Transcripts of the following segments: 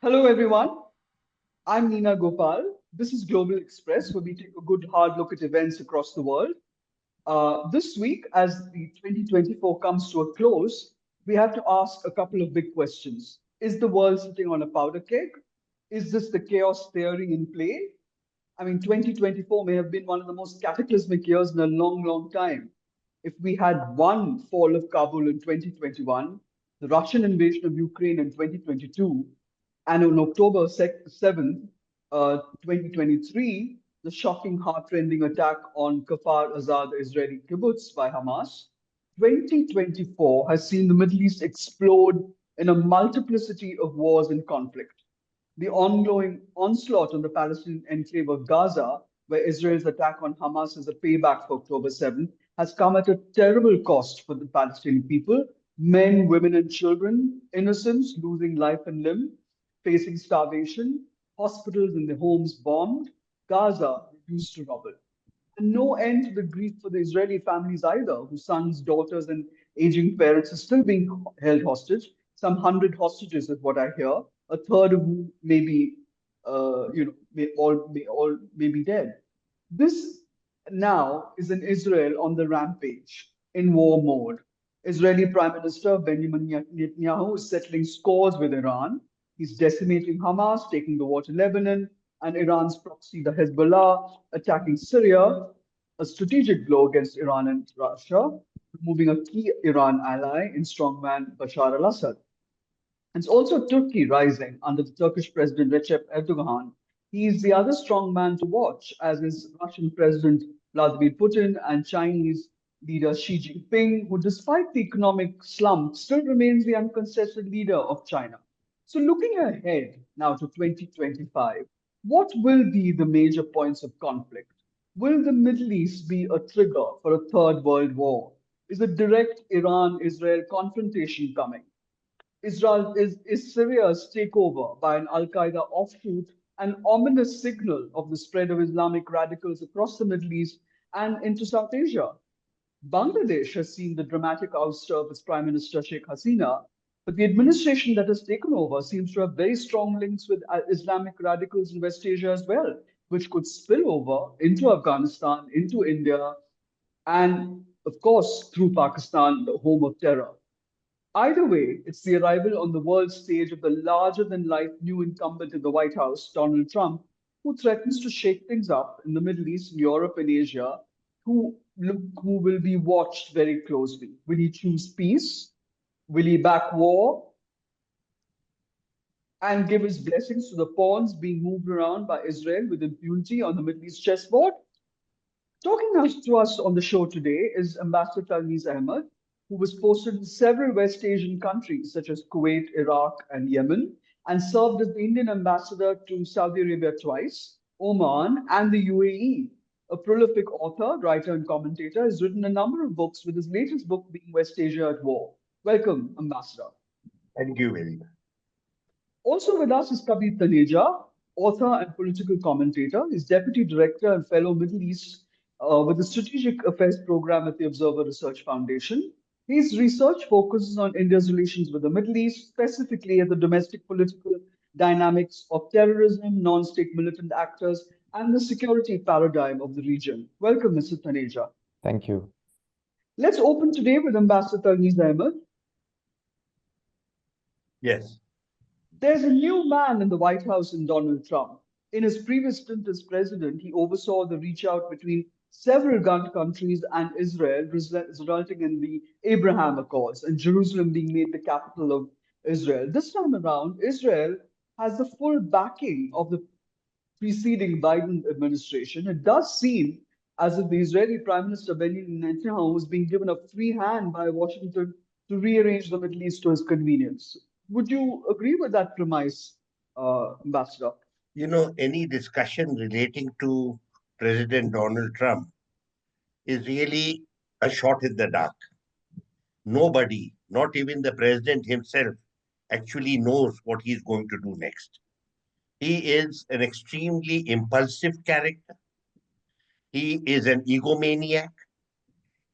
Hello, everyone. I'm Nina Gopal. This is Global Express, where we take a good hard look at events across the world. This week, as the 2024 comes to a close, we have to ask a couple of big questions. Is the world sitting on a powder keg? Is this the chaos theory in play? I mean, 2024 may have been one of the most cataclysmic years in a long, long time. If we had one fall of Kabul in 2021, the Russian invasion of Ukraine in 2022, and on October 7th, 2023, the shocking, heart-rending attack on Kfar Azad Israeli kibbutz by Hamas, 2024 has seen the Middle East explode in a multiplicity of wars and conflict. The ongoing onslaught on the Palestinian enclave of Gaza, where Israel's attack on Hamas is a payback for October 7th, has come at a terrible cost for the Palestinian people. Men, women, and children, innocents losing life and limb, facing starvation, hospitals and their homes bombed, Gaza reduced to rubble. And no end to the grief for the Israeli families either, whose sons, daughters, and aging parents are still being held hostage. Some 100 hostages is what I hear. A third of whom may be, may be dead. This now is an Israel on the rampage, in war mode. Israeli Prime Minister Benjamin Netanyahu is settling scores with Iran. He's decimating Hamas, taking the war to Lebanon, and Iran's proxy, the Hezbollah, attacking Syria, a strategic blow against Iran and Russia, removing a key Iran ally in strongman Bashar al Assad. It's also Turkey rising under the Turkish President Recep Erdogan. He is the other strong man to watch, as is Russian President Vladimir Putin and Chinese leader Xi Jinping, who, despite the economic slump, still remains the uncontested leader of China. So, looking ahead now to 2025, what will be the major points of conflict? Will the Middle East be a trigger for a third world war? Is a direct Iran Israel confrontation coming? Is Syria's takeover by an Al Qaeda offshoot an ominous signal of the spread of Islamic radicals across the Middle East and into South Asia? Bangladesh has seen the dramatic ouster of its Prime Minister Sheikh Hasina, but the administration that has taken over seems to have very strong links with Islamic radicals in West Asia as well, which could spill over into Afghanistan, into India, and of course through Pakistan, the home of terror. Either way, it's the arrival on the world stage of the larger than life new incumbent in the White House, Donald Trump, who threatens to shake things up in the Middle East, Europe, and Asia, who will be watched very closely. Will he choose peace? Will he back war and give his blessings to the pawns being moved around by Israel with impunity on the Middle East chessboard? Talking to us on the show today is Ambassador Talmiz Ahmad, who was posted in several West Asian countries such as Kuwait, Iraq, and Yemen, and served as the Indian ambassador to Saudi Arabia twice, Oman, and the UAE. A prolific author, writer, and commentator, has written a number of books, with his latest book being West Asia at War. Welcome, Ambassador. Thank you very much. Also with us is Kabir Taneja, author and political commentator. He's deputy director and fellow Middle East with the Strategic Affairs Program at the Observer Research Foundation. His research focuses on India's relations with the Middle East, specifically at the domestic political dynamics of terrorism, non-state militant actors, and the security paradigm of the region. Welcome, Mr. Taneja. Thank you. Let's open today with Ambassador Talmiz Ahmad. Yes. There's a new man in the White House in Donald Trump. In his previous stint as president, he oversaw the reach out between several Gulf countries and Israel, resulting in the Abraham Accords and Jerusalem being made the capital of Israel. This time around, Israel has the full backing of the preceding Biden administration. It does seem as if the Israeli Prime Minister Benjamin Netanyahu was being given a free hand by Washington to rearrange the Middle East to his convenience. Would you agree with that premise, Ambassador? Any discussion relating to President Donald Trump is really a shot in the dark. Nobody, not even the president himself, actually knows what he's going to do next. He is an extremely impulsive character. He is an egomaniac.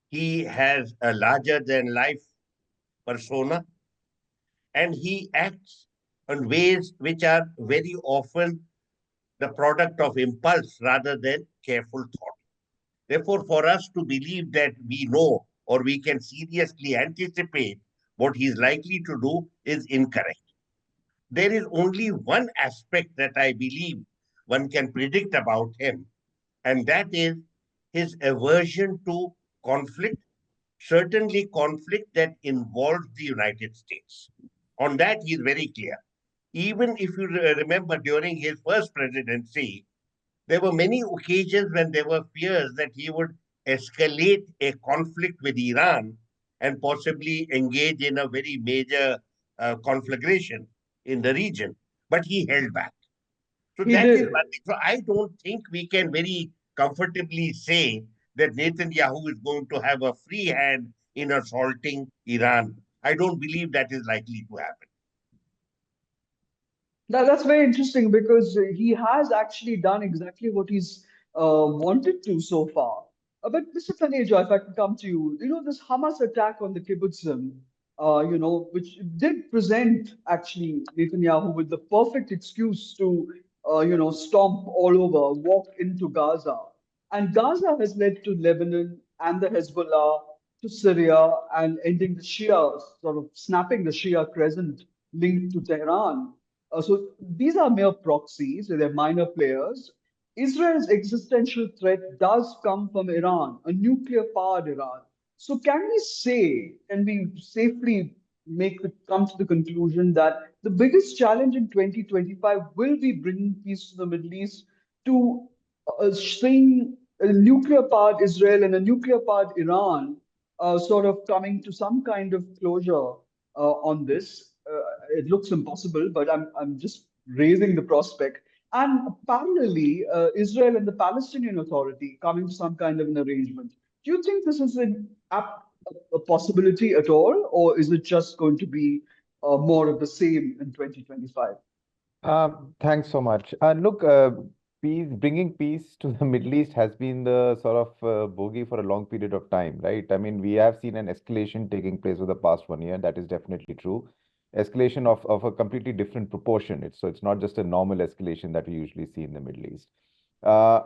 He has a larger than life persona, and he acts in ways which are very often the product of impulse rather than careful thought. Therefore, for us to believe that we know or we can seriously anticipate what he is likely to do is incorrect. There is only one aspect that I believe one can predict about him, and that is his aversion to conflict, certainly conflict that involves the United States. On that, he is very clear. Even if you remember during his first presidency, there were many occasions when there were fears that he would escalate a conflict with Iran and possibly engage in a very major conflagration in the region. But he held back. So He that is did. one thing. So I don't think we can very comfortably say that Netanyahu is going to have a free hand in assaulting Iran. I don't believe that is likely to happen. That's very interesting because he has actually done exactly what he's wanted to so far. But Mr. Taneja, if I can come to you, this Hamas attack on the kibbutzim, which did present actually Netanyahu with the perfect excuse to, stomp all over, walk into Gaza. And Gaza has led to Lebanon and the Hezbollah, to Syria, and ending the Shia, sort of snapping the Shia crescent linked to Tehran. So these are mere proxies, they're minor players. Israel's existential threat does come from Iran, a nuclear powered Iran. So can we safely come to the conclusion that the biggest challenge in 2025 will be bringing peace to the Middle East, to seeing a nuclear powered Israel and a nuclear powered Iran sort of coming to some kind of closure on this? It looks impossible, but I'm just raising the prospect. And parallelly, Israel and the Palestinian Authority coming to some kind of an arrangement. Do you think this is a possibility at all, or is it just going to be more of the same in 2025? Thanks so much. Look, bringing peace to the Middle East has been the sort of bogey for a long period of time, right? I mean, we have seen an escalation taking place over the past 1 year. That is definitely true. Escalation of a completely different proportion. So it's not just a normal escalation that we usually see in the Middle East. Uh,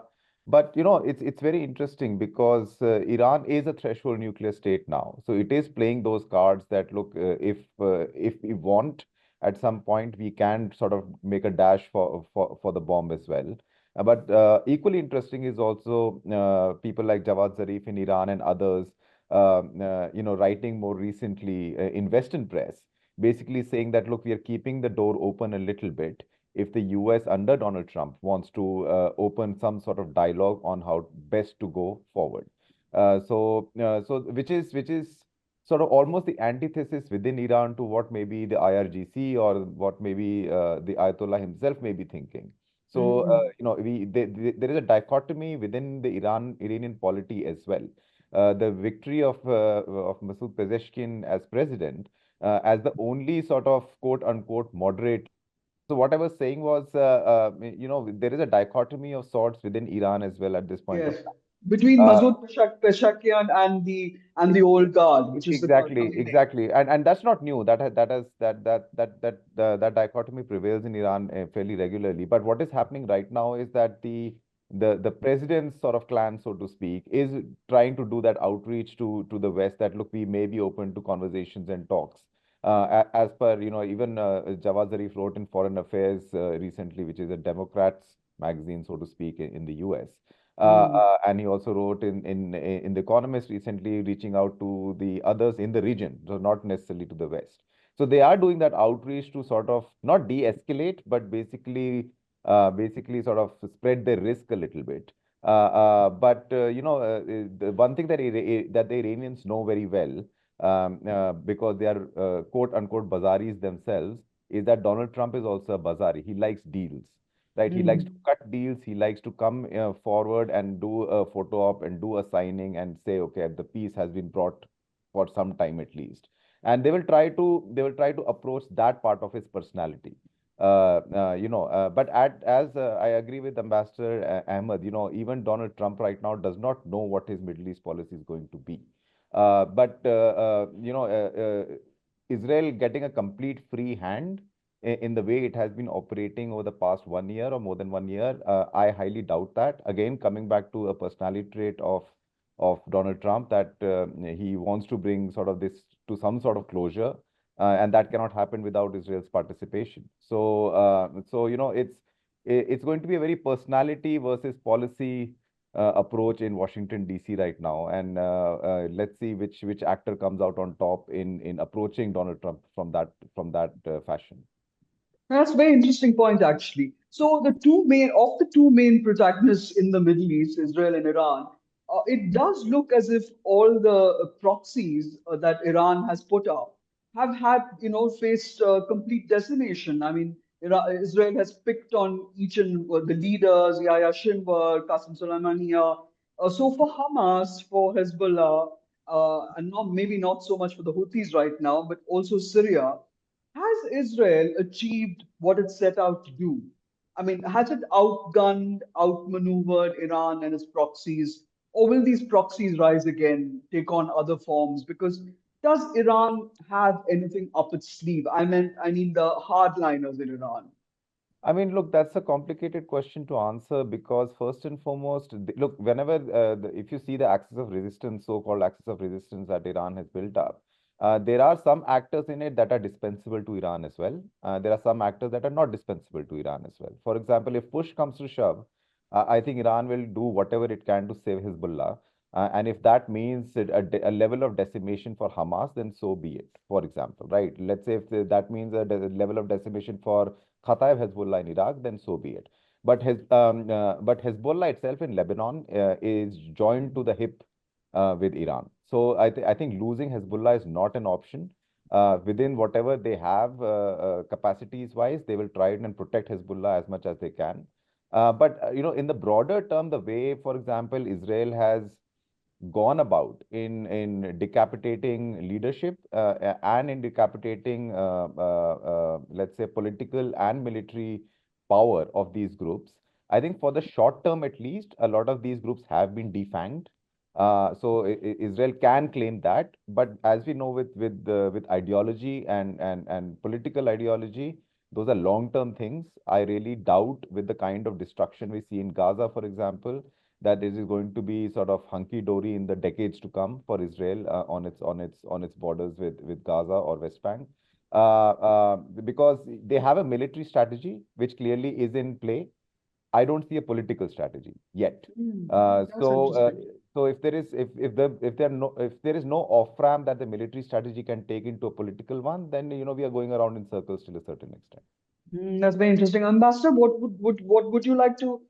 but it's very interesting because Iran is a threshold nuclear state now. So it is playing those cards that look, if we want at some point we can sort of make a dash for the bomb as well. But equally interesting is also people like Javad Zarif in Iran and others, writing more recently in Western press, basically saying that, look, we are keeping the door open a little bit if the US under Donald Trump wants to open some sort of dialogue on how best to go forward. So which is sort of almost the antithesis within Iran to what maybe the IRGC or what maybe the Ayatollah himself may be thinking. So Mm, there is a dichotomy within the Iranian polity as well. The victory of Masoud Pezeshkian as president, as the only sort of quote unquote moderate. So what I was saying was, there is a dichotomy of sorts within Iran as well at this point of yes, time. between Uh, Peshakian and the old guard, which is the Exactly, Khamenei. exactly, and that's not new. That dichotomy prevails in Iran fairly regularly. But what is happening right now is that the president's sort of clan, so to speak, is trying to do that outreach to the West. That look, we may be open to conversations and talks. As per even Jawad Zarif wrote in Foreign Affairs recently, which is a Democrats magazine, so to speak, in the U.S. Mm, And he also wrote in The Economist recently, reaching out to the others in the region, so not necessarily to the West. So they are doing that outreach to sort of not de-escalate, but basically sort of spread their risk a little bit. The one thing that the Iranians know very well, because they are quote unquote bazaris themselves, is that Donald Trump is also a bazari. He likes deals, right? He likes to mm. cut deals. He likes to come forward and do a photo op and do a signing and say, okay, the peace has been brought for some time at least. And they will try to approach that part of his personality. But as I agree with Ambassador Ahmad, even Donald Trump right now does not know what his Middle East policy is going to be. But Israel getting a complete free hand in the way it has been operating over the past 1 year or more than 1 year, I highly doubt that. Again, coming back to a personality trait of Donald Trump, that he wants to bring sort of this to some sort of closure, and that cannot happen without Israel's participation. So it's going to be a very personality versus policy approach in Washington D.C. right now, and let's see which actor comes out on top in approaching Donald Trump from that fashion. That's a very interesting point, actually. So the two main protagonists in the Middle East, Israel and Iran, it does look as if all the proxies that Iran has put up have had, faced complete decimation. I mean, Israel has picked on each and the leaders, Yahya Sinwar, Qasem Soleimani. So for Hamas, for Hezbollah, and not maybe not so much for the Houthis right now, but also Syria. Has Israel achieved what it set out to do? I mean, has it outgunned, outmaneuvered Iran and its proxies? Or will these proxies rise again, take on other forms? Because does Iran have anything up its sleeve? I mean the hardliners in Iran. I mean, look, that's a complicated question to answer because first and foremost, look, whenever if you see the axis of resistance, so-called axis of resistance that Iran has built up, there are some actors in it that are dispensable to Iran as well. There are some actors that are not dispensable to Iran as well. For example, if push comes to shove, I think Iran will do whatever it can to save Hezbollah. And if that means a level of decimation for Hamas, then so be it. For example, right? Let's say if that means a level of decimation for Kataib Hezbollah in Iraq, then so be it. But Hezbollah itself in Lebanon is joined to the hip with Iran. So I think losing Hezbollah is not an option. Within whatever they have capacities wise, they will try and protect Hezbollah as much as they can. But in the broader term, the way, for example, Israel has gone about in decapitating leadership and in decapitating, let's say, political and military power of these groups. I think for the short term, at least, a lot of these groups have been defanged. So Israel can claim that, but as we know, with ideology and political ideology, those are long term things. I really doubt, with the kind of destruction we see in Gaza, for example, that this is going to be sort of hunky dory in the decades to come for Israel on its borders with Gaza or West Bank, because they have a military strategy which clearly is in play. I don't see a political strategy yet. Hmm, Uh, that's so uh, interesting. so if there is no off ramp that the military strategy can take into a political one, then we are going around in circles till a certain extent. That's very interesting. Ambassador, what would you like to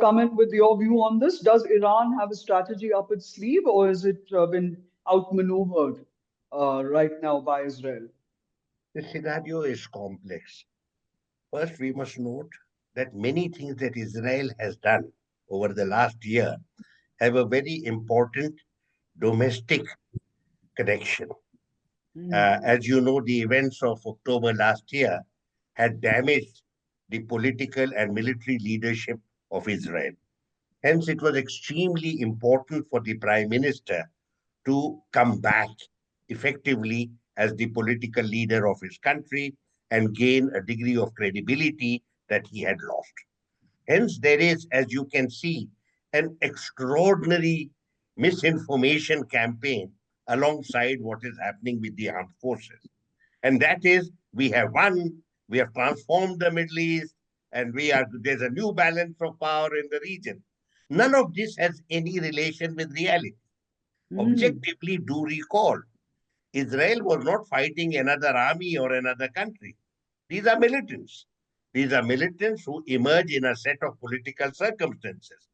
comment with your view on this? Does Iran have a strategy up its sleeve, or is it been outmaneuvered right now by Israel? The scenario is complex. First, we must note that many things that Israel has done over the last year have a very important domestic connection. Hmm. As you know, the events of October last year had damaged the political and military leadership of Israel. Hence, it was extremely important for the Prime Minister to come back effectively as the political leader of his country and gain a degree of credibility that he had lost. Hence, there is, as you can see, an extraordinary misinformation campaign alongside what is happening with the armed forces. And that is, we have won, we have transformed the Middle East, and there's a new balance of power in the region. None of this has any relation with reality. Hmm. Objectively, do recall, Israel was not fighting another army or another country. These are militants. These are militants who emerge in a set of political circumstances.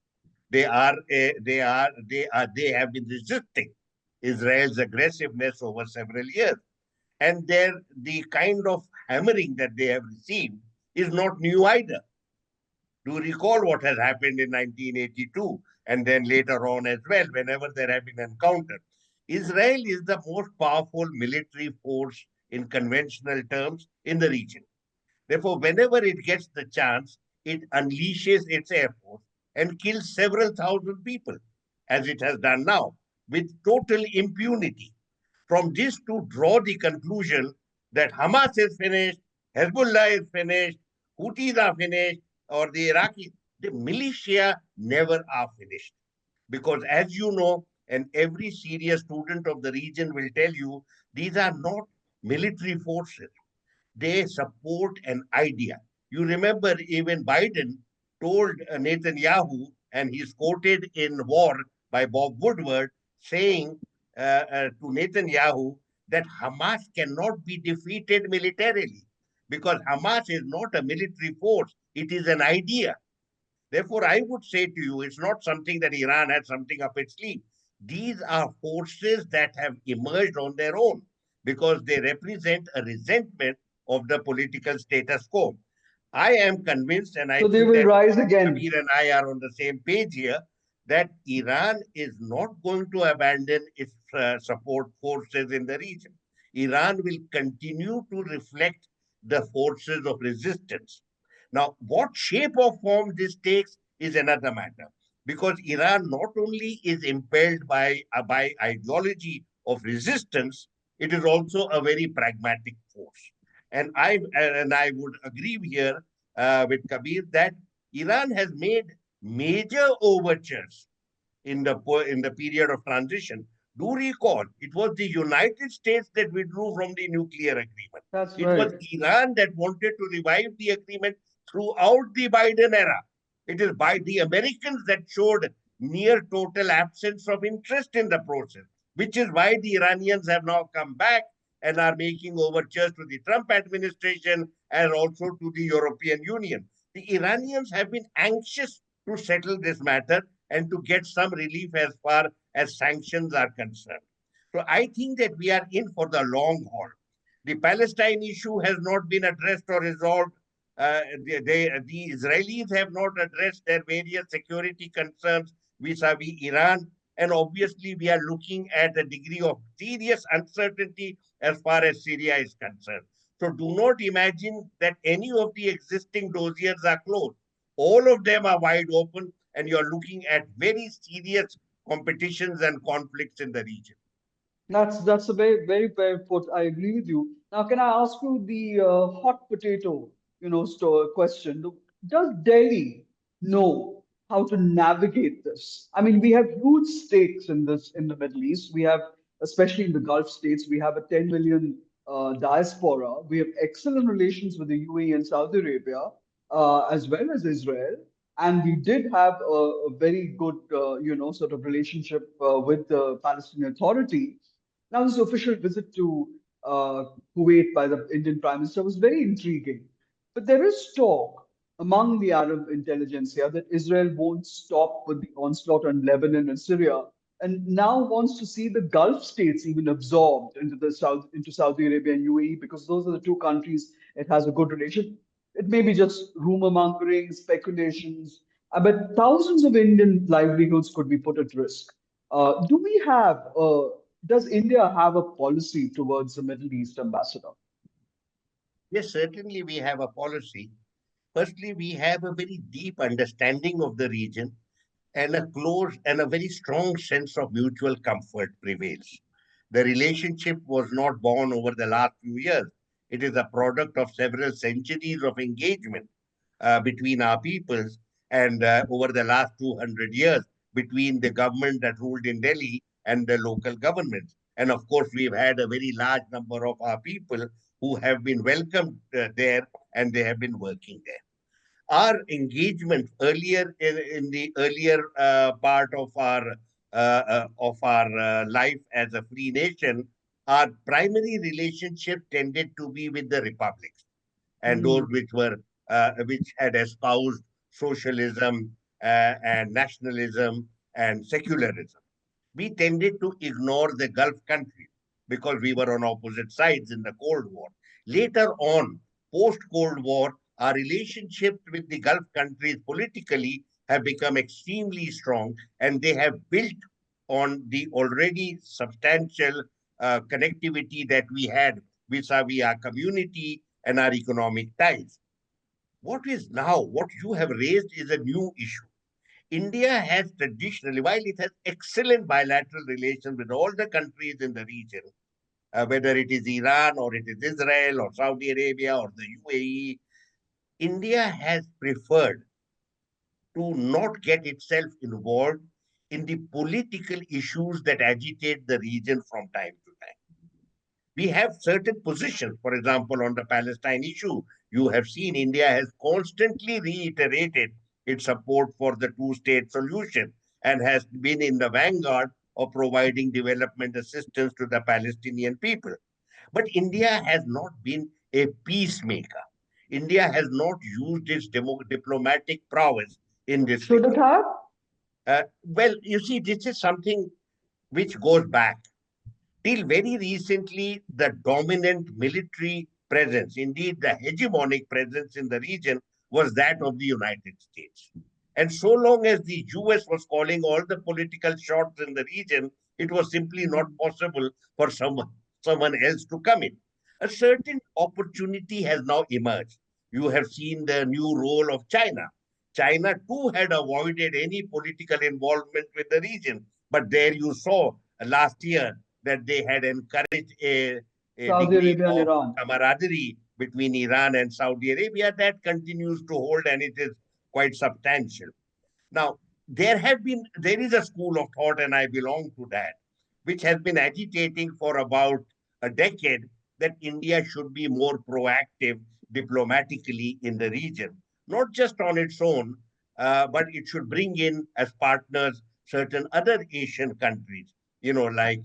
They have been resisting Israel's aggressiveness over several years, and the kind of hammering that they have received is not new either. Do recall what has happened in 1982 and then later on as well, whenever there have been encounters. Israel is the most powerful military force in conventional terms in the region. Therefore, whenever it gets the chance, it unleashes its air force and kills several thousand people, as it has done now, with total impunity. From this to draw the conclusion that Hamas is finished, Hezbollah is finished, Houthis are finished, or the Iraqis. The militia never are finished. Because as you know, and every serious student of the region will tell you, these are not military forces. They support an idea. You remember even Biden told Netanyahu, and he's quoted in War by Bob Woodward, saying to Netanyahu that Hamas cannot be defeated militarily because Hamas is not a military force, it is an idea. Therefore, I would say to you, it's not something that Iran has something up its sleeve. These are forces that have emerged on their own because they represent a resentment of the political status quo. I am convinced, and I So they think will that rise again. Kabir and I are on the same page here, that Iran is not going to abandon its support forces in the region. Iran will continue to reflect the forces of resistance. Now, what shape or form this takes is another matter, because Iran not only is impelled by ideology of resistance, it is also a very pragmatic force. And I would agree here with Kabir that Iran has made major overtures in the period of transition. Do recall, it was the United States that withdrew from the nuclear agreement. That's It was right. Iran that wanted to revive the agreement throughout the Biden era. It is by the Americans that showed near total absence of interest in the process, which is why the Iranians have now come back and are making overtures to the Trump administration and also to the European Union. The Iranians have been anxious to settle this matter and to get some relief as far as sanctions are concerned. So I think that we are in for the long haul. The Palestine issue has not been addressed or resolved. The Israelis have not addressed their various security concerns vis-a-vis Iran. And obviously, we are looking at a degree of serious uncertainty as far as Syria is concerned. So do not imagine that any of the existing dossiers are closed. All of them are wide open, and you're looking at very serious competitions and conflicts in the region. That's a very fair put. I agree with you. Now, can I ask you the hot potato, question? Does Delhi know how to navigate this? I mean, we have huge stakes in this in the Middle East. We have, especially in the Gulf states, we have a 10 million diaspora. We have excellent relations with the UAE and Saudi Arabia, as well as Israel. And we did have a very good, sort of relationship with the Palestinian Authority. Now, this official visit to Kuwait by the Indian Prime Minister was very intriguing. But there is talk among the Arab intelligentsia that Israel won't stop with the onslaught on Lebanon and Syria, and now wants to see the Gulf states even absorbed into into Saudi Arabia and UAE, because those are the two countries it has a good relation. It may be just rumor mongering, speculations, but thousands of Indian livelihoods could be put at risk. Do we have does India have a policy towards the Middle East, Ambassador? Yes, certainly we have a policy. Firstly, we have a very deep understanding of the region, and a close and a very strong sense of mutual comfort prevails. The relationship was not born over the last few years. It is a product of several centuries of engagement between our peoples, and over the last 200 years between the government that ruled in Delhi and the local governments. And of course, we've had a very large number of our people who have been welcomed there, and they have been working there. Our engagement earlier in the earlier part of our life as a free nation, our primary relationship tended to be with the republics, and those Hmm. which had espoused socialism and nationalism and secularism. We tended to ignore the Gulf countries because we were on opposite sides in the Cold War. Later on, post Cold War, our relationships with the Gulf countries politically have become extremely strong, and they have built on the already substantial connectivity that we had vis-a-vis our community and our economic ties. What you have raised is a new issue. India has traditionally, while it has excellent bilateral relations with all the countries in the region, whether it is Iran or it is Israel or Saudi Arabia or the UAE. India has preferred to not get itself involved in the political issues that agitate the region from time to time. We have certain positions. For example, on the Palestine issue, you have seen India has constantly reiterated its support for the two-state solution and has been in the vanguard of providing development assistance to the Palestinian people. But India has not been a peacemaker. India has not used its diplomatic prowess in this Should it regard. have? Well, you see, this is something which goes back. Till very recently, the dominant military presence, indeed the hegemonic presence in the region, was that of the United States. And so long as the US was calling all the political shots in the region, it was simply not Mhm. possible for someone else to come in. A certain opportunity has now emerged. You have seen the new role of China. China too had avoided any political involvement with the region. But there you saw last year that they had encouraged a Saudi degree Arabia and of Iran. camaraderie between Iran and Saudi Arabia that continues to hold, and it is quite substantial. Now, there is a school of thought, and I belong to that, which has been agitating for about a decade that India should be more proactive diplomatically in the region, not just on its own, but it should bring in as partners certain other Asian countries, like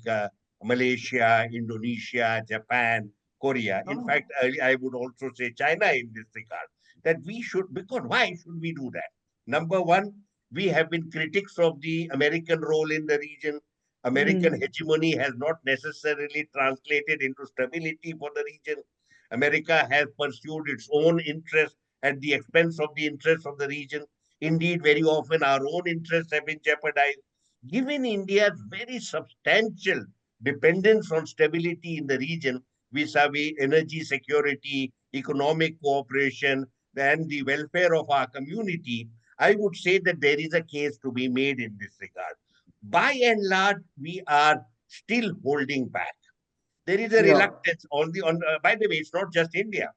Malaysia, Indonesia, Japan, Korea. In Oh. fact, I would also say China in this regard, that we should, because why should we do that? Number one, we have been critics of the American role in the region. American Mm. hegemony has not necessarily translated into stability for the region. America has pursued its own interests at the expense of the interests of the region. Indeed, very often our own interests have been jeopardized. Given India's very substantial dependence on stability in the region, vis-a-vis energy security, economic cooperation, and the welfare of our community, I would say that there is a case to be made in this regard. By and large, we are still holding back. There is a Yeah. reluctance by the way, it's not just India.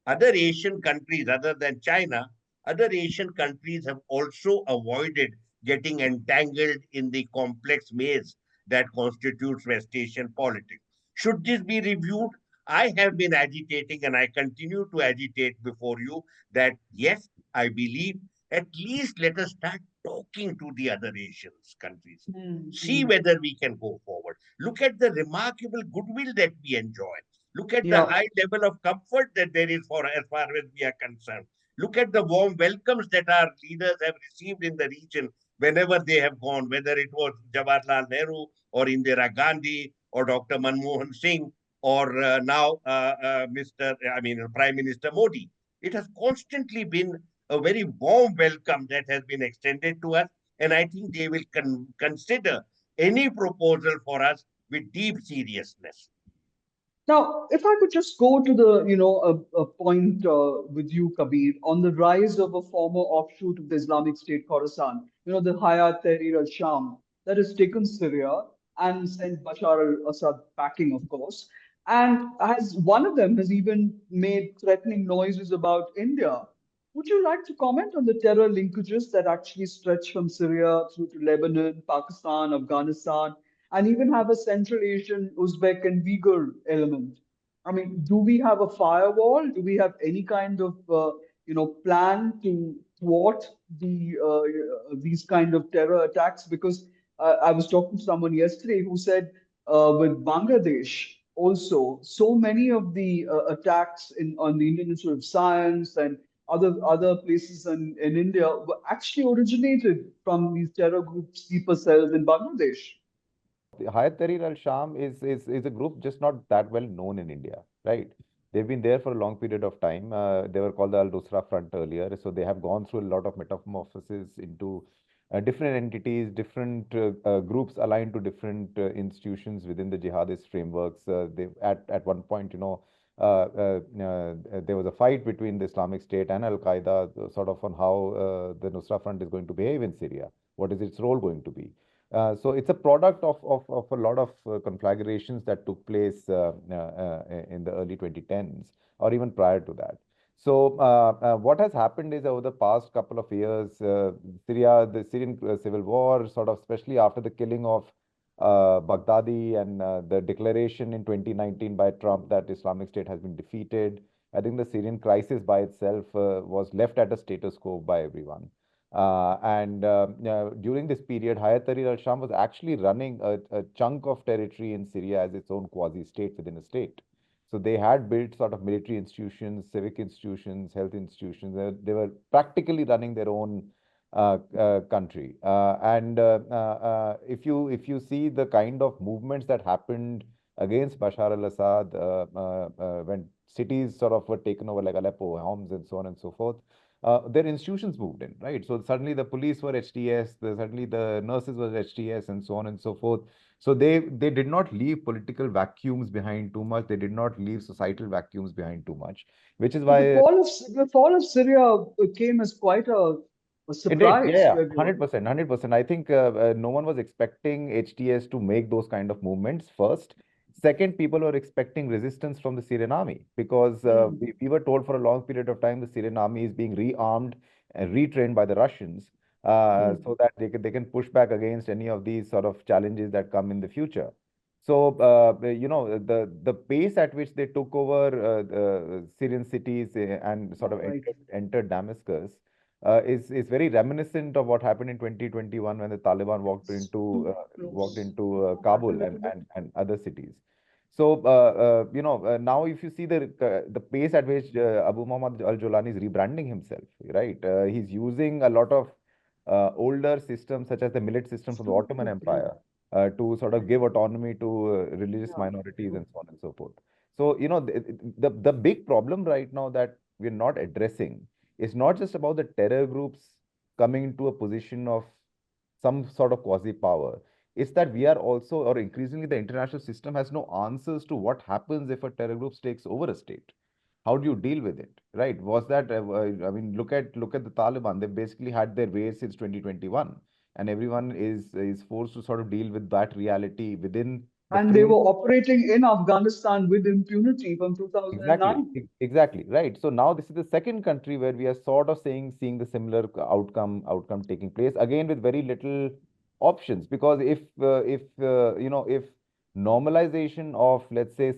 Other Asian countries, other than China, other Asian countries have also avoided getting entangled in the complex maze that constitutes West Asian politics. Should this be reviewed? I have been agitating and I continue to agitate before you that yes, I believe at least let us start talking to the other Asian countries. Mm, See mm. whether we can go forward. Look at the remarkable goodwill that we enjoy. Look at the Yeah. high level of comfort that there is for as far as we are concerned. Look at the warm welcomes that our leaders have received in the region whenever they have gone, whether it was Jawaharlal Nehru or Indira Gandhi or Dr. Manmohan Singh or now Prime Minister Modi. It has constantly been a very warm welcome that has been extended to us, and I think they will consider any proposal for us with deep seriousness. Now, if I could just go to a point with you, Kabir, on the rise of a former offshoot of the Islamic State, Khorasan, the Hayat Tahrir al-Sham, that has taken Syria and sent Bashar al-Assad packing, of course. And as one of them has even made threatening noises about India. Would you like to comment on the terror linkages that actually stretch from Syria through to Lebanon, Pakistan, Afghanistan, and even have a Central Asian, Uzbek, and Uyghur element? I mean, do we have a firewall? Do we have any kind of plan to thwart these kind of terror attacks? Because I was talking to someone yesterday who said with Bangladesh also, so many of the attacks on the Indian Institute of Science and other places in India were actually originated from these terror groups, sleeper cells in Bangladesh. The Hayat Tahrir al-Sham is a group just not that well known in India, right? They've been there for a long period of time. They were called the Al-Nusra Front earlier, so they have gone through a lot of metamorphosis into different entities, different groups aligned to different institutions within the jihadist frameworks. They at one point, there was a fight between the Islamic State and Al Qaeda, sort of on how the Nusra Front is going to behave in Syria. What is its role going to be? So it's a product of a lot of conflagrations that took place in the early 2010s or even prior to that. So what has happened is over the past couple of years, the Syrian civil war, sort of, especially after the killing of Baghdadi and the declaration in 2019 by Trump that Islamic State has been defeated, I think the Syrian crisis by itself was left at a status quo by everyone. During this period, Hayat Tahrir al-Sham was actually running a chunk of territory in Syria as its own quasi-state within a state. So they had built sort of military institutions, civic institutions, health institutions. They were practically running their own country. If you see the kind of movements that happened against Bashar al-Assad when cities sort of were taken over like Aleppo, Homs, and so on and so forth, their institutions moved in, right? So suddenly the police were HTS, suddenly the nurses were HTS, and so on and so forth. So they did not leave political vacuums behind too much. They did not leave societal vacuums behind too much, which is But why the fall of Syria came as quite a it did. Yeah, surprise yeah, to everyone. 100%, 100%. I think no one was expecting HTS to make those kind of movements first. Second, people were expecting resistance from the Syrian army because Hmm. we were told for a long period of time the Syrian army is being rearmed and retrained by the Russians Hmm. so that they can push back against any of these sort of challenges that come in the future. So, the pace at which they took over the Syrian cities and sort of Right. entered Damascus is very reminiscent of what happened in 2021 when the Taliban walked It's into too close. Kabul A little bit. and other cities. So now if you see the pace at which Abu Muhammad al-Jolani is rebranding himself, right? He's using a lot of older systems such as the millet system It's from the too, Ottoman too, yeah. Empire to sort of give autonomy to religious Yeah. minorities True. and so on and so forth. So the big problem right now that we're not addressing it's not just about the terror groups coming into a position of some sort of quasi power. It's that we are also, or increasingly, the international system has no answers to what happens if a terror group takes over a state. How do you deal with it, right? Was that I mean, look at the Taliban. They've basically had their way since 2021, and everyone is forced to sort of deal with that reality within the And they were frame. operating in Afghanistan with impunity from Exactly, 2009. exactly, right. So now this is the second country where we are sort of seeing the similar outcome taking place again with very little options because if normalization of let's say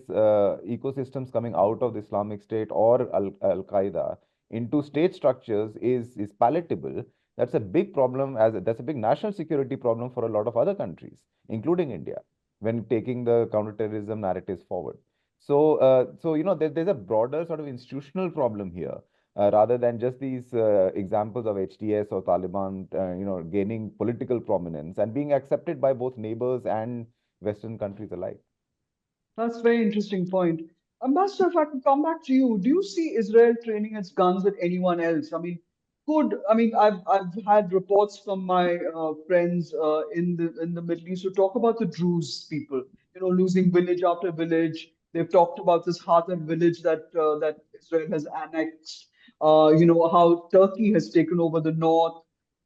ecosystems coming out of the Islamic State or Al Qaeda into state structures is palatable, that's a big problem that's a big national security problem for a lot of other countries, including India, when taking the counterterrorism narratives forward. So there's a broader sort of institutional problem here, rather than just these examples of HTS or Taliban, gaining political prominence and being accepted by both neighbors and Western countries alike. That's a very interesting point. Ambassador, if I could come back to you, do you see Israel training its guns with anyone else? I've had reports from my friends in the Middle East who talk about the Druze people, losing village after village. They've talked about this Hatar village that Israel has annexed. How Turkey has taken over the north.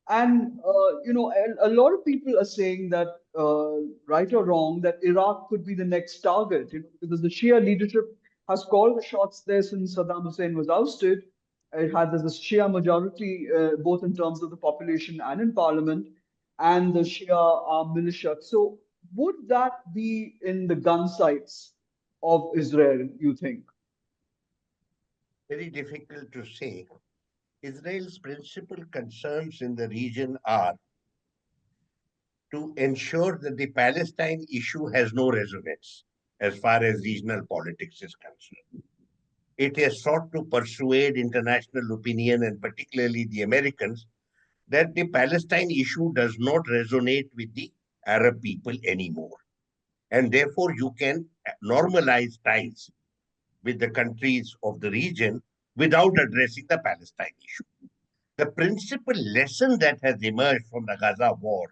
And a lot of people are saying that, right or wrong, that Iraq could be the next target. Because the Shia leadership has called the shots there since Saddam Hussein was ousted. It has there's a Shia majority, both in terms of the population and in parliament, and the Shia militia. So would that be in the gun sights of Israel? You think? Very difficult to say. Israel's principal concerns in the region are to ensure that the Palestine issue has no resonance as far as regional politics is concerned. It has sought to persuade international opinion and particularly the Americans that the Palestine issue does not resonate with the Arab people anymore. And therefore, you can normalize ties with the countries of the region without addressing the Palestine issue. The principal lesson that has emerged from the Gaza war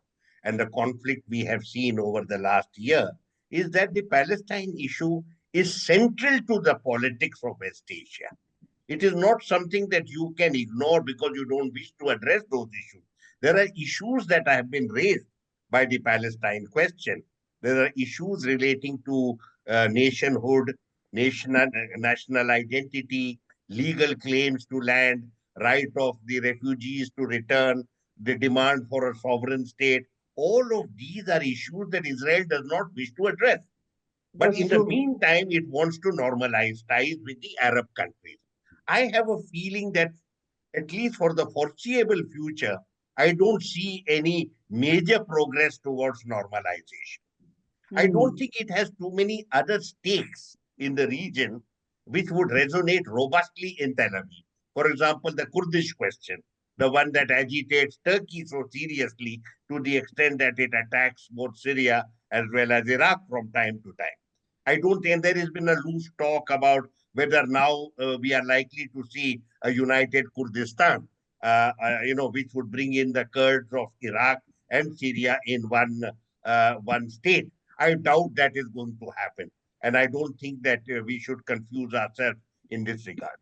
and the conflict we have seen over the last year is that the Palestine issue is central to the politics of West Asia. It is not something that you can ignore because you don't wish to address those issues. There are issues that have been raised by the Palestine question. There are issues relating to nationhood, national identity, legal claims to land, right of the refugees to return, the demand for a sovereign state. All of these are issues that Israel does not wish to address. But That's in the true. meantime, it wants to normalize ties with the Arab countries. I have a feeling that, at least for the foreseeable future, I don't see any major progress towards normalization. I don't Hmm. think it has too many other stakes in the region which would resonate robustly in Tel Aviv. For example, the Kurdish question, the one that agitates Turkey so seriously to the extent that it attacks both Syria as well as Iraq from time to time. I don't think there has been a loose talk about whether now we are likely to see a united Kurdistan, which would bring in the Kurds of Iraq and Syria in one state. I doubt that is going to happen, and I don't think that we should confuse ourselves in this regard.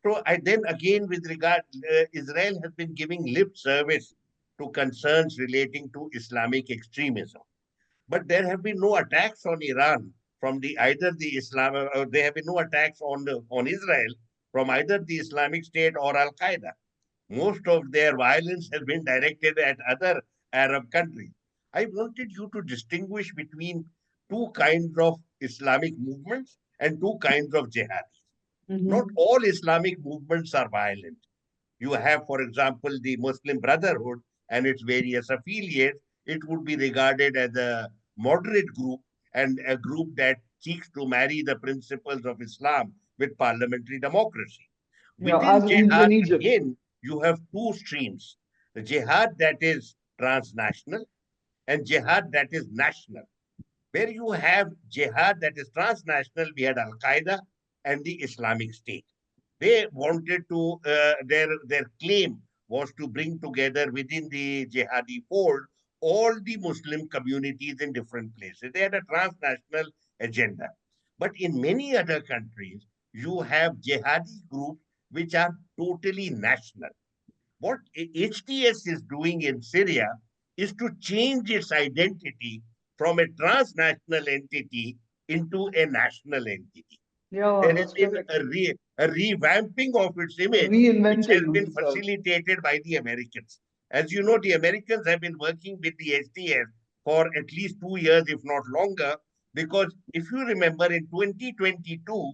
So, I then again, with regard, Israel has been giving lip service to concerns relating to Islamic extremism, but there have been no attacks on Iran from the either the Islam. There have been no attacks on Israel from either the Islamic State or Al Qaeda. Most of their violence has been directed at other Arab countries. I wanted you to distinguish between two kinds of Islamic movements and two kinds of jihadis. Not Hmm. all Islamic movements are violent. You have, for example, the Muslim Brotherhood and its various affiliates. It would be regarded as a moderate group and a group that seeks to marry the principles of Islam with parliamentary democracy. Yeah, Within as in jihad, Egypt. again, you have two streams: the jihad that is transnational and jihad that is national. Where you have jihad that is transnational, we had Al Qaeda and the Islamic State. They wanted to, their claim was to bring together within the jihadi fold all the Muslim communities in different places. They had a transnational agenda. But in many other countries, you have jihadi groups which are totally national. What HTS is doing in Syria is to change its identity from a transnational entity into a national entity. Yeah, There has that's been correct. a revamping of its image, which has Reinventing been himself. facilitated by the Americans. As you know, the Americans have been working with the SDS for at least 2 years, if not longer, because if you remember in 2022,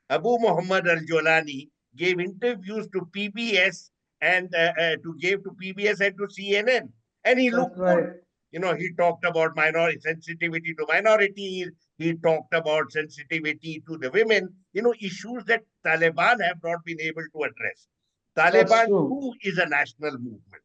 Abu Muhammad al Jolani gave interviews to PBS and to PBS and to CNN, and he That's looked good. right. He talked about minority sensitivity to minorities. He talked about sensitivity to the women. Issues that Taliban have not been able to address. That's Taliban true. too is a national movement.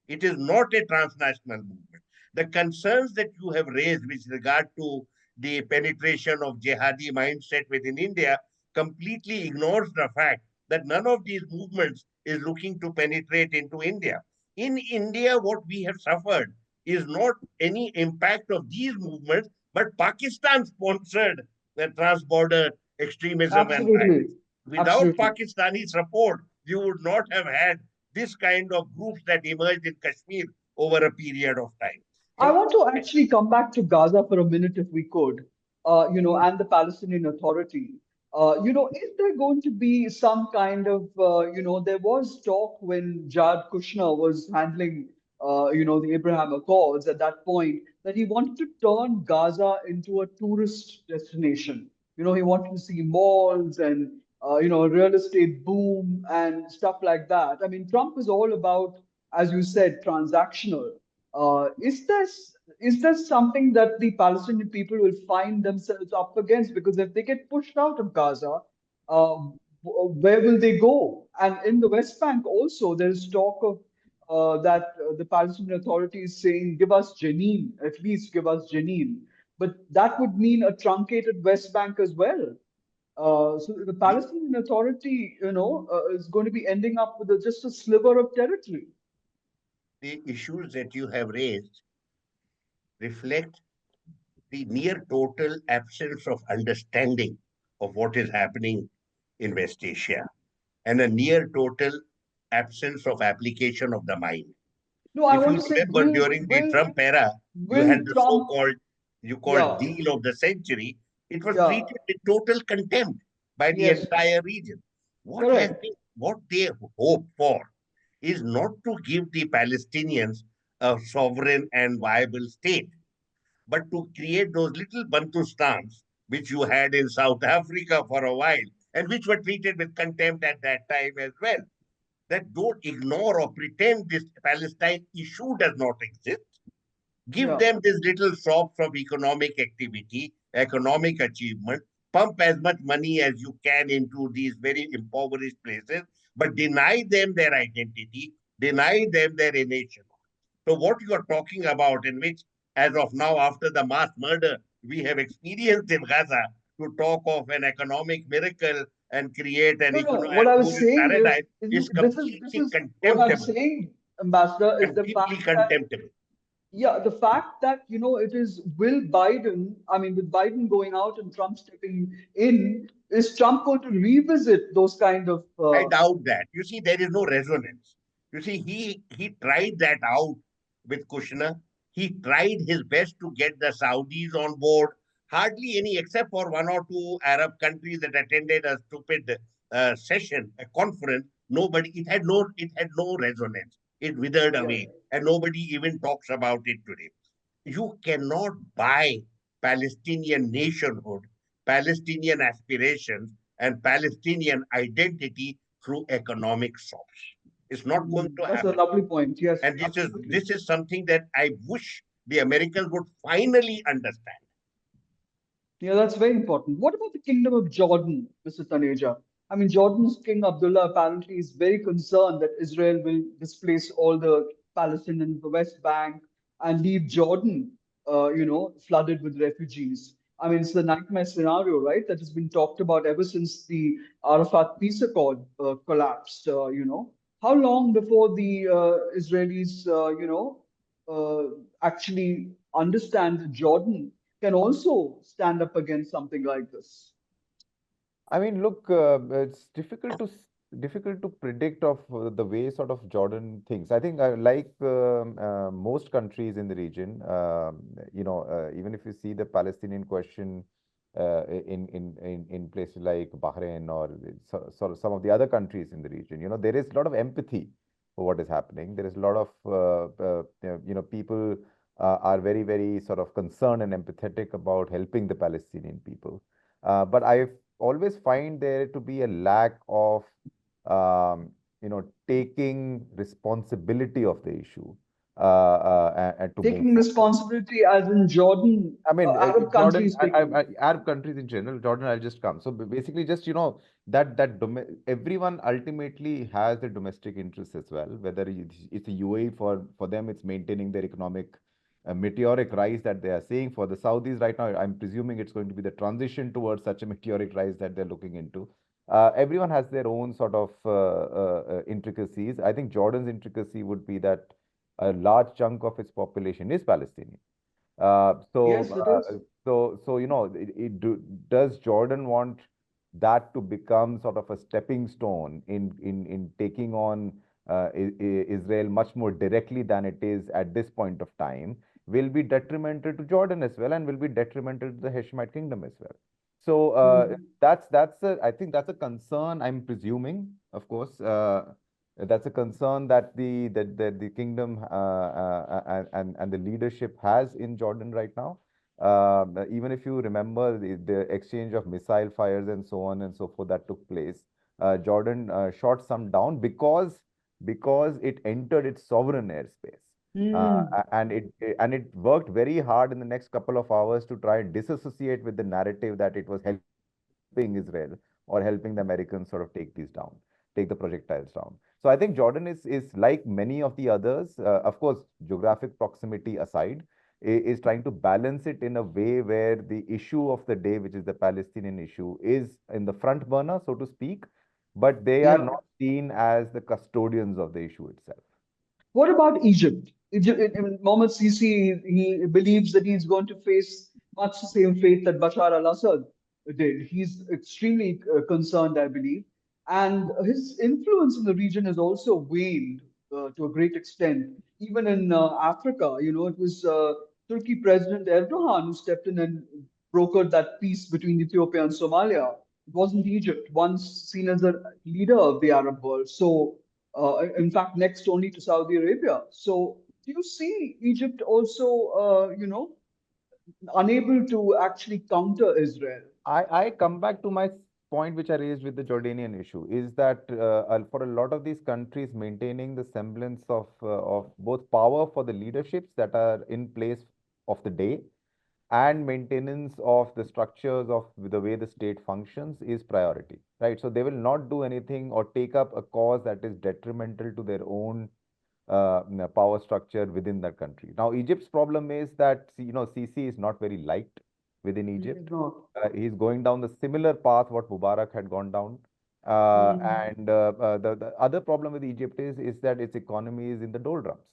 It is not a transnational movement. The concerns that you have raised with regard to the penetration of jihadi mindset within India completely ignores the fact that none of these movements is looking to penetrate into India. In India, what we have suffered is not any impact of these movements, but Pakistan sponsored the trans-border extremism and Absolutely. violence. Without Absolutely. Pakistani support, you would not have had this kind of groups that emerged in Kashmir over a period of time. I So, want to actually come back to Gaza for a minute, if we could, and the Palestinian Authority. Is there going to be some kind of, there was talk when Jared Kushner was handling, the Abraham Accords at that point, that he wanted to turn Gaza into a tourist destination. He wanted to see malls and, a real estate boom and stuff like that. I mean, Trump is all about, as you said, transactional. Is this something that the Palestinian people will find themselves up against? Because if they get pushed out of Gaza, where will they go? And in the West Bank also, there is talk of that the Palestinian Authority is saying, "Give us Jenin, at least give us Jenin." But that would mean a truncated West Bank as well. So the the, Palestinian Authority, is going to be ending up with just a sliver of territory. the issues that you have raised reflect the near total absence of understanding of what is happening in West Asia and a near total absence of application of the mind. No, I If want you to say, remember, during the Trump era, you will had the Trump? so-called you called Yeah, deal of the century. It was yeah, treated with total contempt by the yes, entire region. correct. What they hope for is not to give the Palestinians a sovereign and viable state, but to create those little Bantustans which you had in South Africa for a while and which were treated with contempt at that time as well. That don't ignore or pretend this Palestine issue does not exist. Give Yeah, them these little shops of economic activity, economic achievement, pump as much money as you can into these very impoverished places, but deny them their identity, deny them their nation. So, what you are talking about, in which, as of now, after the mass murder we have experienced in Gaza, to talk of an economic miracle and create an no, no. What I was tourist saying is, paradise is this completely is what I'm contemptible. saying, Ambassador, is the Completely fact that, contemptible. yeah, the fact that, it is will Biden, I mean, with Biden going out and Trump stepping in, is Trump going to revisit those kind of, I doubt that. You see, there is no resonance. You see, he tried that out with Kushner. He tried his best to get the Saudis on board. Hardly any, except for one or two Arab countries that attended a stupid session, a conference. Nobody. It had no resonance. It withered yeah. away, and nobody even talks about it today. You cannot buy Palestinian nationhood, Palestinian aspirations, and Palestinian identity through economic source. It's not going to That's a happen. lovely point. Yes, And absolutely. this is something that I wish the Americans would finally understand. Yeah, that's very important. What about the Kingdom of Jordan, Mr. Taneja? I mean, Jordan's King Abdullah apparently is very concerned that Israel will displace all the Palestinians in the West Bank and leave Jordan, flooded with refugees. I mean, it's the nightmare scenario, right? That has been talked about ever since the Arafat peace accord collapsed. How long before the Israelis, actually understand that Jordan can also stand up against something like this? I mean, look, it's difficult to predict of the way sort of Jordan thinks. I think, like most countries in the region, even if you see the Palestinian question in places like Bahrain or sort of some of the other countries in the region, there is a lot of empathy for what is happening. There is a lot of people are very, very sort of concerned and empathetic about helping the Palestinian people. But I always find there to be a lack of taking responsibility of the issue and to move Taking forward. responsibility as in Jordan, I mean, Arab Jordan, countries taking. Arab countries in general, Jordan, I'll just come. So basically, just everyone ultimately has their domestic interests as well. Whether it's a UAE for them, it's maintaining their economic meteoric rise that they are seeing. For the Saudis right now, I'm presuming it's going to be the transition towards such a meteoric rise that they're looking into. Everyone has their own sort of intricacies. I think Jordan's intricacy would be that a large chunk of its population is Palestinian. Uh, so, Yes, it uh, is. does Jordan want that to become sort of a stepping stone in taking on Israel much more directly than it is at this point of time? Will be detrimental to Jordan as well, and will be detrimental to the Hashemite kingdom as well. So I think that's a concern. I'm presuming, of course. That's a concern that the kingdom and the leadership has in Jordan right now. Even if you remember the exchange of missile fires and so on and so forth that took place, Jordan shot some down because it entered its sovereign airspace. And it worked very hard in the next couple of hours to try and disassociate with the narrative that it was helping Israel or helping the Americans sort of take the projectiles down. So I think Jordan is like many of the others, of course, geographic proximity aside, is trying to balance it in a way where the issue of the day, which is the Palestinian issue, is in the front burner, so to speak, but they are Yeah. not seen as the custodians of the issue itself. What about Egypt? Mohammed Sisi, he believes that he's going to face much the same fate that Bashar al-Assad did. He's extremely concerned, I believe. And his influence in the region has also waned to a great extent. even in Africa, it was Turkey President Erdogan who stepped in and brokered that peace between Ethiopia and Somalia. It wasn't Egypt, once seen as a leader of the Arab world. So, in fact, next only to Saudi Arabia. So, do you see Egypt also, unable to actually counter Israel? I come back to my point which I raised with the Jordanian issue is that for a lot of these countries, maintaining the semblance of both power for the leaderships that are in place of the day and maintenance of the structures of the way the state functions is priority, right? So they will not do anything or take up a cause that is detrimental to their own power structure within that country. Now, Egypt's problem is that Sisi is not very liked within He is Egypt. not. He's going down the similar path what Mubarak had gone down. Hmm. And the other problem with Egypt is that its economy is in the doldrums.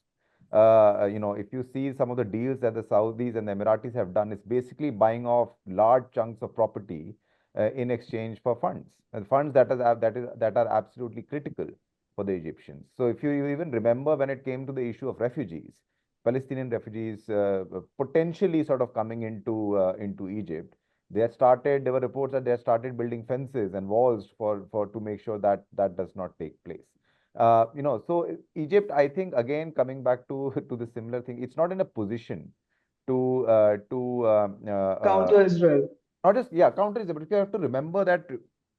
If you see some of the deals that the Saudis and the Emiratis have done, it's basically buying off large chunks of property in exchange for funds, and funds that are absolutely critical for the Egyptians. So if you even remember when it came to the issue of refugees, Palestinian refugees potentially sort of coming into Egypt, there were reports that they had started building fences and walls for to make sure that that does not take place. So Egypt, I think, again, coming back to to the similar thing, it's not in a position to Counter Israel. not just, yeah, counter Israel, but you have to remember that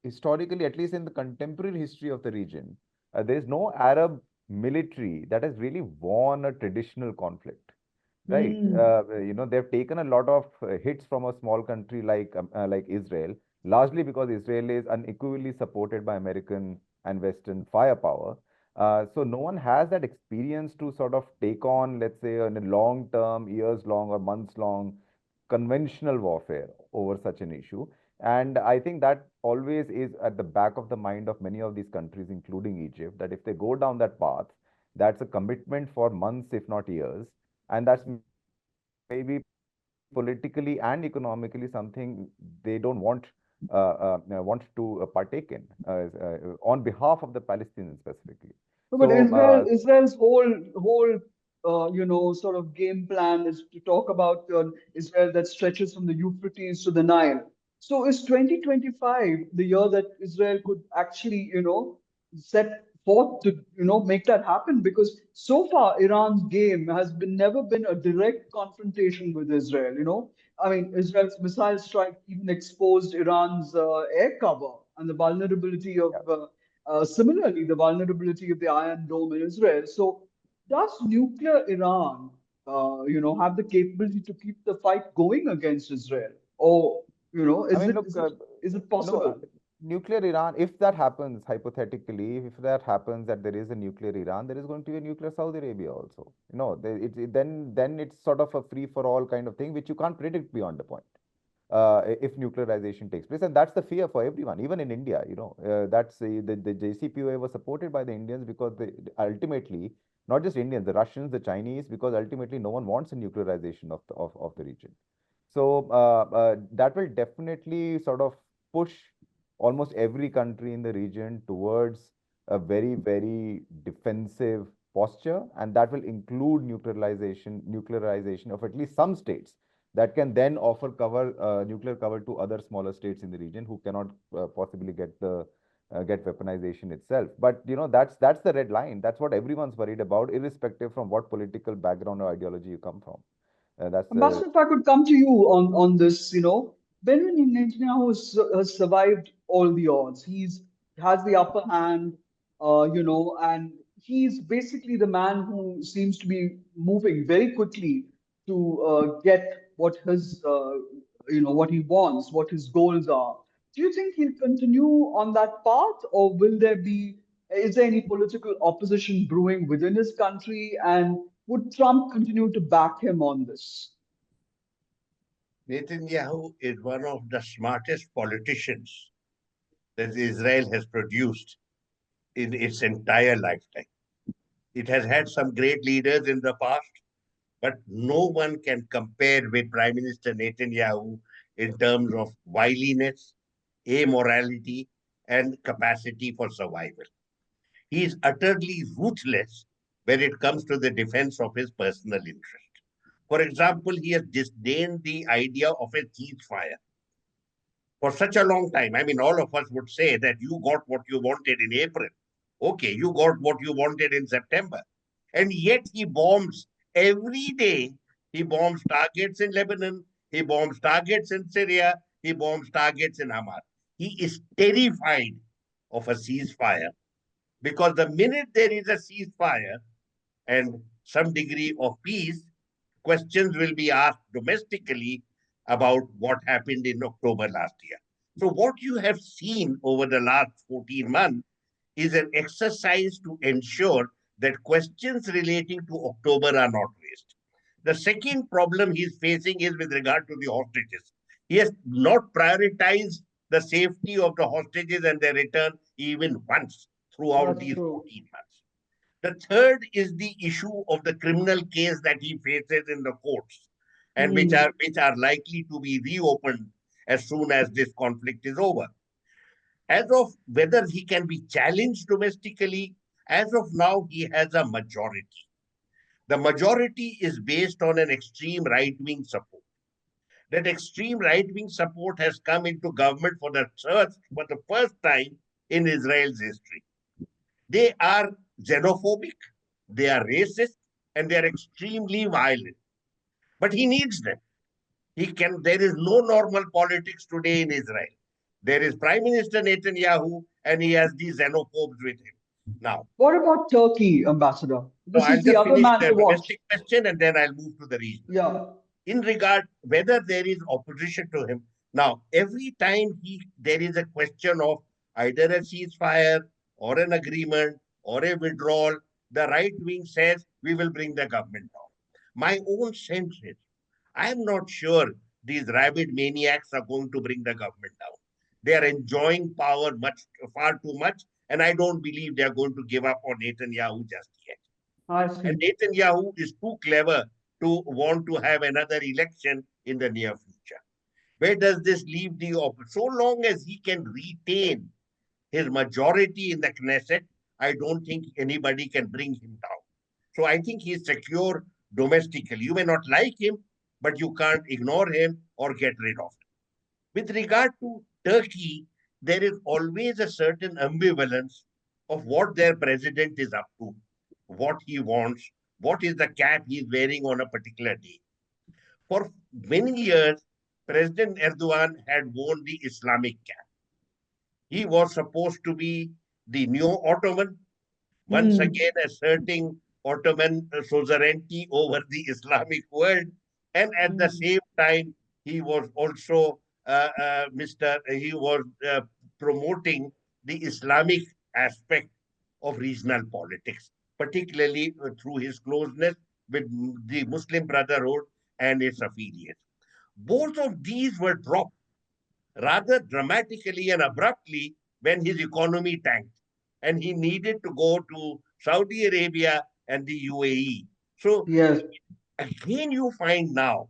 historically, at least in the contemporary history of the region, there is no Arab military that has really won a traditional conflict. Right. Hmm. They've taken a lot of hits from a small country like Israel, largely because Israel is unequally supported by American and Western firepower. So no one has that experience to sort of take on, let's say, in a long term, years long or months long, conventional warfare over such an issue. And I think that always is at the back of the mind of many of these countries, including Egypt, that if they go down that path, that's a commitment for months, if not years, and that's maybe politically and economically something they don't want to partake in on behalf of the Palestinians specifically. No, but So, Israel's whole sort of game plan is to talk about Israel that stretches from the Euphrates to the Nile. So is 2025 the year that Israel could actually set forth to make that happen? Because so far Iran's game has been never been a direct confrontation with Israel. I mean, Israel's missile strike even exposed Iran's air cover and the vulnerability of. yeah. Similarly, the vulnerability of the Iron Dome in Israel. So, does nuclear Iran, have the capability to keep the fight going against Israel, or I is mean, it look, is it is it no, possible? nuclear Iran, if that happens, hypothetically, if that happens that there is a nuclear Iran, there is going to be a nuclear Saudi Arabia also. Then it's sort of a free for all kind of thing, which you can't predict beyond the point. If nuclearization takes place, and that's the fear for everyone, even in India. That's the JCPOA was supported by the Indians because ultimately, not just Indians, the Russians, the Chinese, because ultimately no one wants a nuclearization of the region. So that will definitely sort of push almost every country in the region towards a very, very defensive posture, and that will include nuclearization of at least some states that can then offer nuclear cover to other smaller states in the region who cannot possibly get weaponization itself. But that's the red line. That's what everyone's worried about, irrespective from what political background or ideology you come from. That's Ambassador, if I could come to you on this, Benjamin Netanyahu has survived all the odds. He's has the upper hand, and he's basically the man who seems to be moving very quickly to get what he wants, what his goals are. Do you think he'll continue on that path, or is there any political opposition brewing within his country, and would Trump continue to back him on this? Netanyahu is one of the smartest politicians that Israel has produced in its entire lifetime. It has had some great leaders in the past, but no one can compare with Prime Minister Netanyahu in terms of wiliness, amorality, and capacity for survival. He is utterly ruthless when it comes to the defense of his personal interest. For example, he has disdained the idea of a ceasefire for such a long time. I mean, all of us would say that you got what you wanted in April. Okay, you got what you wanted in September. And yet he bombs every day. He bombs targets in Lebanon. He bombs targets in Syria. He bombs targets in Hamas. He is terrified of a ceasefire because the minute there is a ceasefire and some degree of peace, questions will be asked domestically about what happened in October last year. So, what you have seen over the last 14 months is an exercise to ensure that questions relating to October are not raised. The second problem he's facing is with regard to the hostages. He has not prioritized the safety of the hostages and their return even once throughout That's these true. 14 months. The third is the issue of the criminal case that he faces in the courts and Hmm. which are likely to be reopened as soon as this conflict is over. As of whether he can be challenged domestically, as of now, he has a majority. The majority is based on an extreme right wing support. That extreme right wing support has come into government for the first time in Israel's history. They are xenophobic, they are racist, and they are extremely violent. But he needs them. There is no normal politics today in Israel. There is Prime Minister Netanyahu, and he has these xenophobes with him. Now, What about Turkey, Ambassador? so This I'll is the just other finish man the to watch. domestic question and then I'll move to the regional. Yeah. In regard whether there is opposition to him, now every time there is a question of either a ceasefire or an agreement or a withdrawal, the right wing says we will bring the government down. My own sense is I am not sure these rabid maniacs are going to bring the government down. They are enjoying power far too much, and I don't believe they are going to give up on Netanyahu just yet. I And see. Netanyahu is too clever to want to have another election in the near future. Where does this leave the opposition? So long as he can retain his majority in the Knesset, I don't think anybody can bring him down. So I think he's secure domestically. You may not like him, but you can't ignore him or get rid of him. With regard to Turkey, there is always a certain ambivalence of what their president is up to, what he wants, what is the cap he's wearing on a particular day. For many years, President Erdogan had worn the Islamic cap. He was supposed to be the new Ottoman, once Hmm. again asserting Ottoman suzerainty over the Islamic world. And at the Hmm. same time, he was also he was promoting the Islamic aspect of regional politics, particularly through his closeness with the Muslim Brotherhood and its affiliates. Both of these were dropped rather dramatically and abruptly when his economy tanked and he needed to go to Saudi Arabia and the UAE. So Yes, again, you find now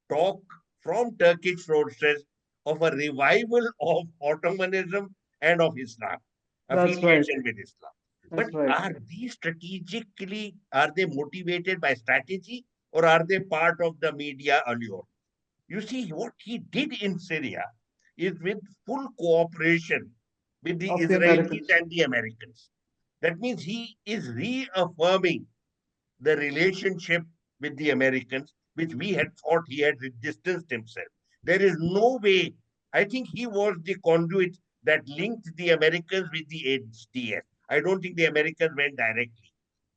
talk from Turkish sources of a revival of Ottomanism and of Islam, that's right. affiliation with Islam. But That's right. are they motivated by strategy or are they part of the media allure? You see, what he did in Syria is with full cooperation with the Of the Israelis Americans. and the Americans. That means he is reaffirming the relationship with the Americans, which we had thought he had distanced himself. There is no way. I think he was the conduit that linked the Americans with the HDS. I don't think the Americans went directly,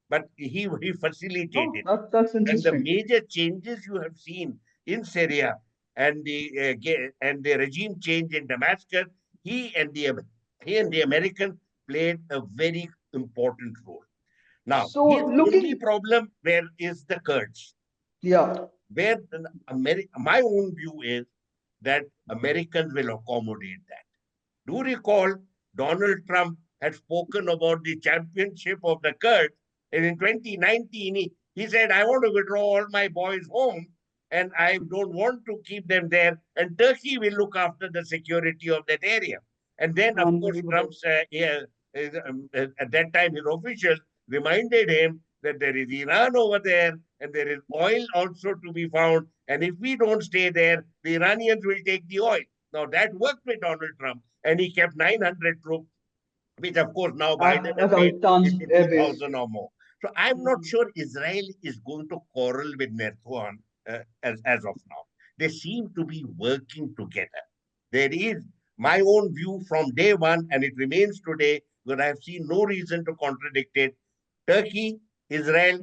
but he Oh, facilitated. that's And the interesting. major changes you have seen in Syria and the regime change in Damascus, he and the he and the Americans played a very important role. Now, his So only looking, problem where is the Kurds. yeah, Where my own view is that Americans will accommodate that. Do recall Donald Trump had spoken about the championship of the Kurds, and in 2019 he said, "I want to withdraw all my boys home, and I don't want to keep them there, and Turkey will look after the security of that area." And then, of course, unbelievable. at that time his officials reminded him that there is Iran over there and there is oil also to be found. And if we don't stay there, the Iranians will take the oil. Now that worked with Donald Trump, and he kept 900 troops, which of course now Biden has At our made Tanz into air base. 2,000 or more. So I'm not Mm. sure Israel is going to quarrel with Nethuan as of now. They seem to be working together. There is my own view from day one, and it remains today, where I have seen no reason to contradict it. Turkey, Israel,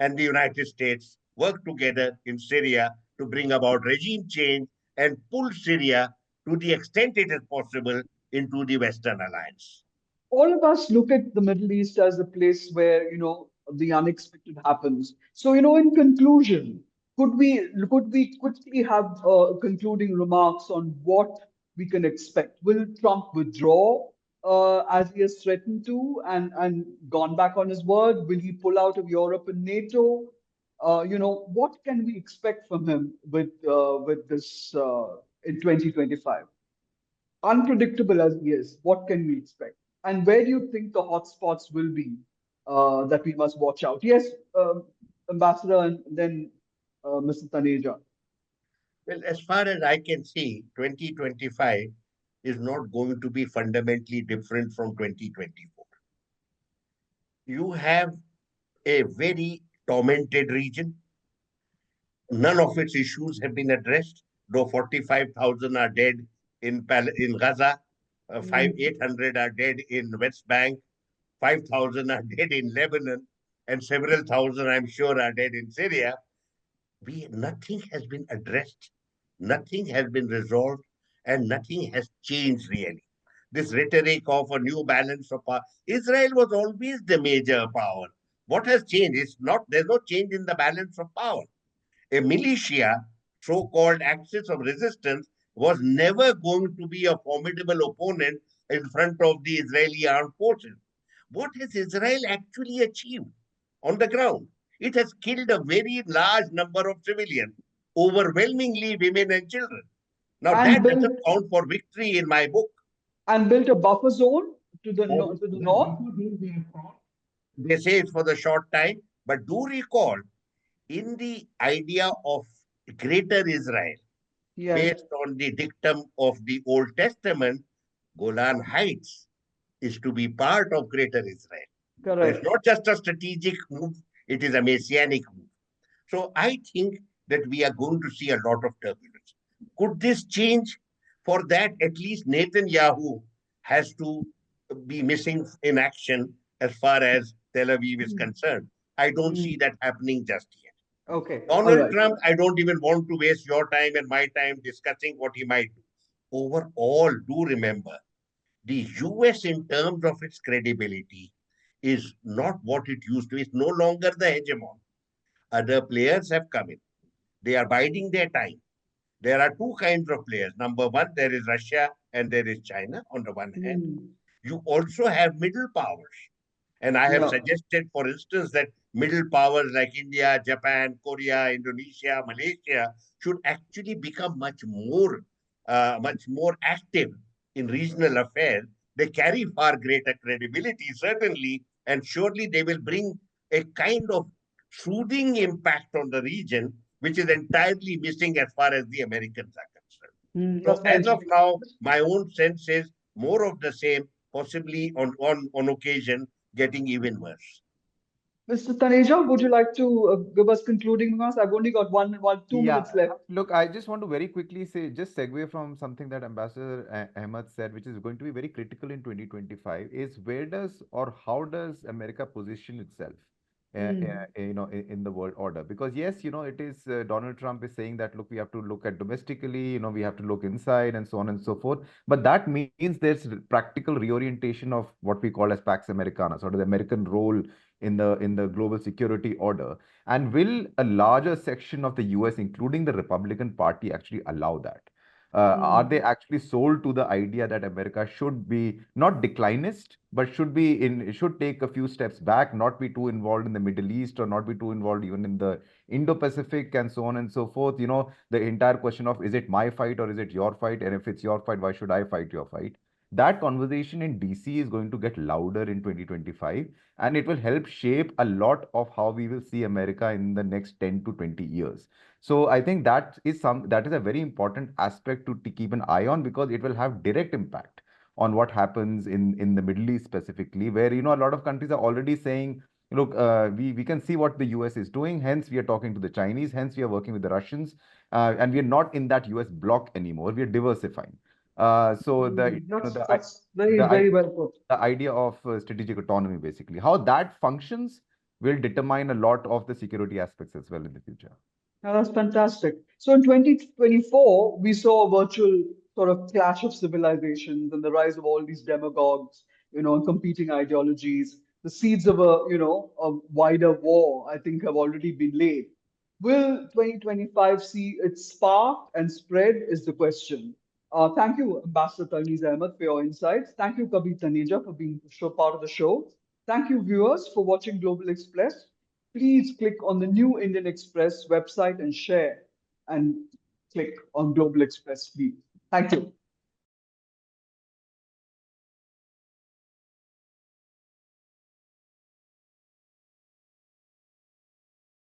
and the United States work together in Syria to bring about regime change and pull Syria, to the extent it is possible, into the Western alliance. All of us look at the Middle East as a place where, the unexpected happens. So, in conclusion, could we quickly have concluding remarks on what we can expect? Will Trump withdraw as he has threatened to and gone back on his word? Will he pull out of Europe and NATO? What can we expect from him with this in 2025? Unpredictable as he is, what can we expect? And where do you think the hotspots will be that we must watch out? Yes, Ambassador, and then Mr. Taneja. Well, as far as I can see, 2025 is not going to be fundamentally different from 2024. You have a very tormented region. None of its issues have been addressed, though 45,000 are dead in Gaza, 800 are dead in West Bank, 5,000 are dead in Lebanon, and several thousand, I'm sure, are dead in Syria. Nothing has been addressed, nothing has been resolved, and nothing has changed really. This rhetoric of a new balance of power. Israel was always the major power. What has changed? There's no change in the balance of power. A militia, so-called axis of resistance, was never going to be a formidable opponent in front of the Israeli armed forces. What has Israel actually achieved on the ground? It has killed a very large number of civilians, overwhelmingly women and children. Now and that built doesn't count for victory in my book. and built a buffer zone Oh, to the well, north. buffer zone they have fought. They say it's for the short time, but do recall, in the idea of greater Israel, Yes, based on the dictum of the Old Testament, Golan Heights is to be part of greater Israel. So it's correct. not just a strategic move, it is a messianic move. So I think that we are going to see a lot of turbulence. Could this change? For that, at least Netanyahu has to be missing in action as far as Tel Aviv is Mm, concerned. I don't see mm. that happening just yet. Okay, all Donald right. Trump, I don't even want to waste your time and my time discussing what he might do. Overall, do remember, the US, in terms of its credibility, is not what it used to. It's no longer the hegemon. Other players have come in. They are biding their time. There are two kinds of players. Number one, there is Russia and there is China on the one hand. Mm, You also have middle powers. And I have yeah. suggested, for instance, that middle powers like India, Japan, Korea, Indonesia, Malaysia should actually become much more active in regional affairs. They carry far greater credibility, certainly, and surely they will bring a kind of soothing impact on the region, which is entirely missing as far as the Americans are concerned. So, That's very as of interesting. now, my own sense is more of the same, possibly on occasion getting even worse. Mr. Taneja, would you like to give us concluding remarks? I've only got 2 minutes Yeah, left. look, I just want to very quickly say, just segue from something that Ambassador Ahmad said, which is going to be very critical in 2025, is where does or how does America position itself, Mm, in the world order? Because yes, it is Donald Trump is saying that, look, we have to look at domestically, we have to look inside and so on and so forth. But that means there's practical reorientation of what we call as Pax Americana, sort of the American role in the global security order. And will a larger section of the US, including the Republican Party, actually allow that? Are they mm, actually sold to the idea that America should be not declinist, but should take a few steps back, not be too involved in the Middle East or not be too involved even in the Indo-Pacific and so on and so forth? The entire question of, is it my fight or is it your fight? And if it's your fight, why should I fight your fight? that conversation in DC is going to get louder in 2025, and it will help shape a lot of how we will see America in the next 10 to 20 years. So I think that is a very important aspect to keep an eye on, because it will have direct impact on what happens in the Middle East specifically, where a lot of countries are already saying, look, we can see what the US is doing, hence we are talking to the Chinese, hence we are working with the Russians, and we are not in that US bloc anymore. We are diversifying. So That's very, the very well put. the idea of strategic autonomy, basically, how that functions will determine a lot of the security aspects as well in the future. Now, that's fantastic. So in 2024, we saw a virtual sort of clash of civilizations and the rise of all these demagogues, and competing ideologies. The seeds of a wider war, I think, have already been laid. Will 2025 see it spark and spread is the question. Thank you, Ambassador Talmiz Ahmad, for your insights. Thank you, Kabir Taneja, for being part of the show. Thank you, viewers, for watching Global Express. Please click on the new Indian Express website and share and click on Global Express, please. Thank you.